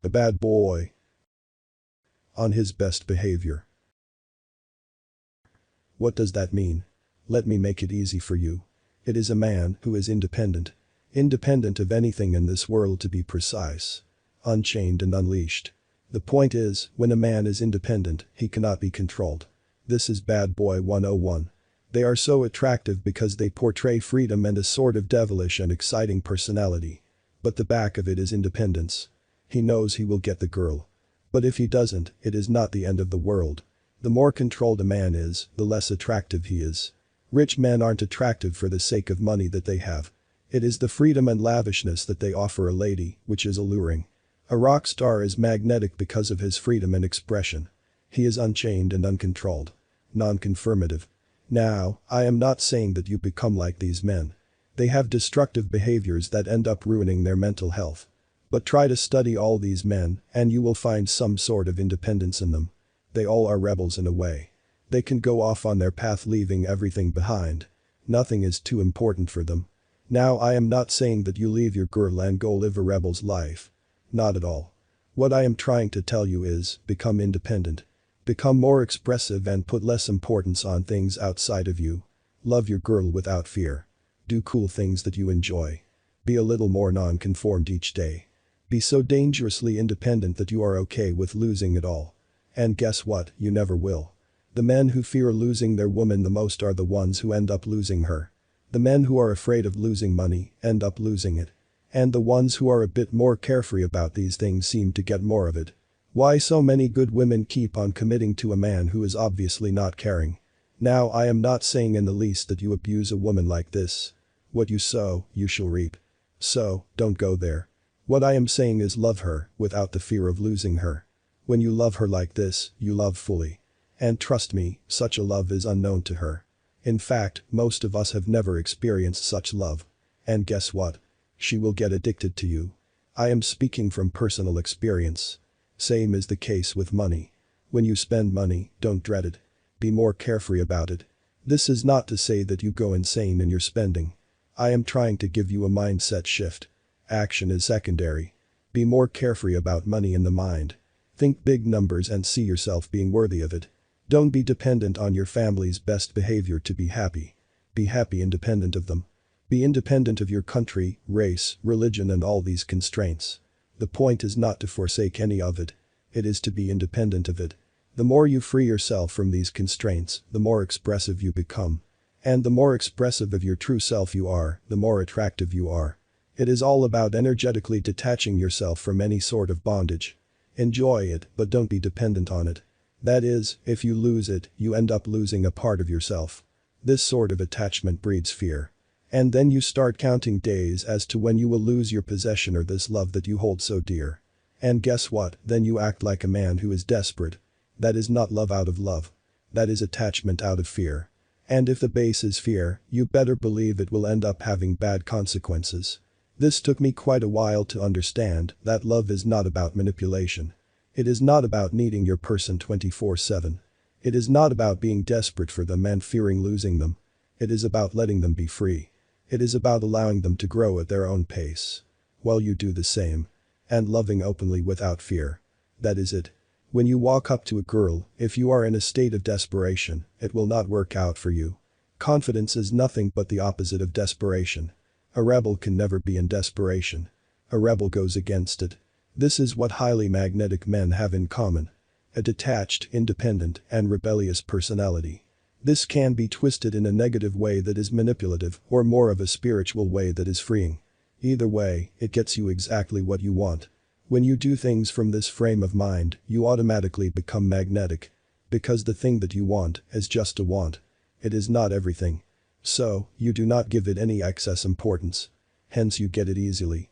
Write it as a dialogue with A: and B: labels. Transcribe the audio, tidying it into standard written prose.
A: A bad boy. On his best behavior. What does that mean? Let me make it easy for you. It is a man who is independent. Independent of anything in this world, to be precise. Unchained and unleashed. The point is, when a man is independent, he cannot be controlled. This is Bad Boy 101. They are so attractive because they portray freedom and a sort of devilish and exciting personality. But the back of it is independence. He knows he will get the girl. But if he doesn't, it is not the end of the world. The more controlled a man is, the less attractive he is. Rich men aren't attractive for the sake of money that they have. It is the freedom and lavishness that they offer a lady, which is alluring. A rock star is magnetic because of his freedom and expression. He is unchained and uncontrolled. Non-conformative. Now, I am not saying that you become like these men. They have destructive behaviors that end up ruining their mental health. But try to study all these men, and you will find some sort of independence in them. They all are rebels in a way. They can go off on their path, leaving everything behind. Nothing is too important for them. Now, I am not saying that you leave your girl and go live a rebel's life. Not at all. What I am trying to tell you is, become independent. Become more expressive and put less importance on things outside of you. Love your girl without fear. Do cool things that you enjoy. Be a little more non-conformed each day. Be so dangerously independent that you are okay with losing it all. And guess what, you never will. The men who fear losing their woman the most are the ones who end up losing her. The men who are afraid of losing money end up losing it. And the ones who are a bit more carefree about these things seem to get more of it. Why so many good women keep on committing to a man who is obviously not caring? Now, I am not saying in the least that you abuse a woman like this. What you sow, you shall reap. So, don't go there. What I am saying is love her, without the fear of losing her. When you love her like this, you love fully. And trust me, such a love is unknown to her. In fact, most of us have never experienced such love. And guess what? She will get addicted to you. I am speaking from personal experience. Same is the case with money. When you spend money, don't dread it. Be more carefree about it. This is not to say that you go insane in your spending. I am trying to give you a mindset shift. Action is secondary. Be more carefree about money in the mind. Think big numbers and see yourself being worthy of it. Don't be dependent on your family's best behavior to be happy. Be happy independent of them. Be independent of your country, race, religion and all these constraints. The point is not to forsake any of it. It is to be independent of it. The more you free yourself from these constraints, the more expressive you become. And the more expressive of your true self you are, the more attractive you are. It is all about energetically detaching yourself from any sort of bondage. Enjoy it, but don't be dependent on it. That is, if you lose it, you end up losing a part of yourself. This sort of attachment breeds fear. And then you start counting days as to when you will lose your possession or this love that you hold so dear. And guess what, then you act like a man who is desperate. That is not love out of love. That is attachment out of fear. And if the base is fear, you better believe it will end up having bad consequences. This took me quite a while to understand that love is not about manipulation. It is not about needing your person 24/7. It is not about being desperate for them and fearing losing them. It is about letting them be free. It is about allowing them to grow at their own pace. While you do the same. And loving openly without fear. That is it. When you walk up to a girl, if you are in a state of desperation, it will not work out for you. Confidence is nothing but the opposite of desperation. A rebel can never be in desperation. A rebel goes against it. This is what highly magnetic men have in common. A detached, independent, and rebellious personality. This can be twisted in a negative way that is manipulative or more of a spiritual way that is freeing. Either way, it gets you exactly what you want. When you do things from this frame of mind, you automatically become magnetic. Because the thing that you want is just a want. It is not everything. So, you do not give it any excess importance. Hence you get it easily.